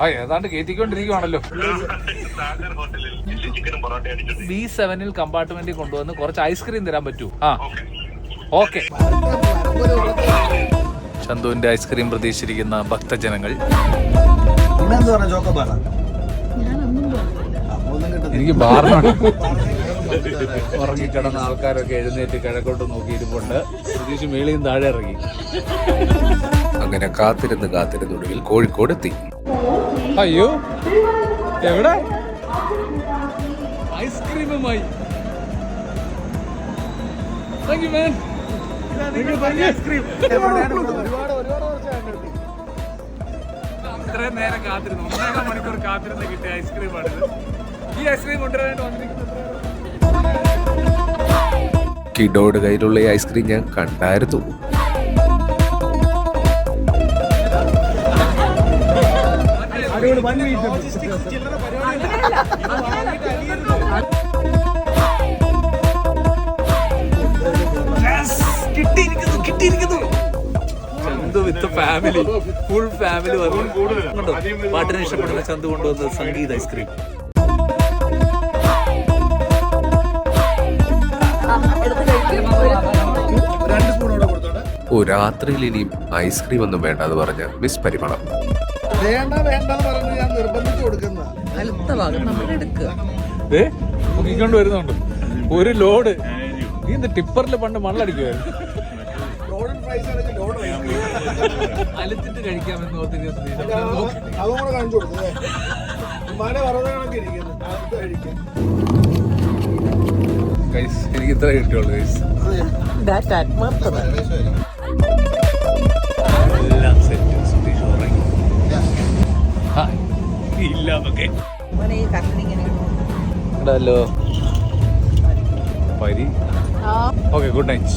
ഏതാണ്ട് കയറ്റിക്കൊണ്ടിരിക്കുവാണല്ലോ. B7 കമ്പാർട്ട്മെന്റിൽ കൊണ്ടുവന്ന് കുറച്ച് ഐസ്ക്രീം തരാൻ പറ്റൂ? ഓക്കെ. ചന്തുവിന്റെ ഐസ്ക്രീം പ്രതീക്ഷിച്ചിരിക്കുന്ന ഭക്തജനങ്ങൾ. എനിക്ക് ബാറിനോട് ഉറങ്ങിക്കിടന്ന ആൾക്കാരൊക്കെ എഴുന്നേറ്റ് കിഴക്കോട്ട് നോക്കിയിരിപ്പുണ്ട്. പ്രതീക്ഷ മേളിൽ നിന്ന് താഴെ ഇറങ്ങി. അങ്ങനെ കാത്തിരുന്നൊടുവിൽ കോഴിക്കോട് എത്തി. അയ്യോ, എവിടെ ഐസ്ക്രീമുമായി? അത്രയും നേരം കാത്തിരുന്നു, 1.5 മണിക്കൂർ കാത്തിരുന്ന് കിട്ടിയ ഐസ്ക്രീമാണിത്. ഈ ഐസ്ക്രീം കൊണ്ടുവരാനായിട്ട് വന്നിരിക്കുന്നത് കിഡോയുടെ കയ്യിലുള്ള ഈ ഐസ്ക്രീം ഞാൻ കണ്ടായിരുന്നു. കിട്ടിയിരിക്കുന്നു. Chandu with family, full family വന്നു. പാട്ടിനെ ഇഷ്ടപ്പെടുന്ന ചന്തു കൊണ്ടുവന്ന സംഗീത ഐസ്ക്രീം. ഓ, രാത്രിയിൽ ഇനിയും ഐസ്ക്രീം ഒന്നും വേണ്ട എന്ന് പറഞ്ഞ മിസ് പരിമളം. മുങ്ങിക്കൊണ്ട് വരുന്നുണ്ട് ഒരു ലോഡ്. നീ എന്ത് ടിപ്പറിൽ പണ്ട് മണ്ണടിക്കുമായിരുന്നു? അലത്തിട്ട് കഴിക്കാമെന്ന് എനിക്ക് ഇത്ര കിട്ടിയുള്ളൂ. എല്ലാം സെറ്റ്. സുധീഷ് ഉറങ്ങി ഇല്ലാന്നൊക്കെ ഹലോ പരി. Okay, good night.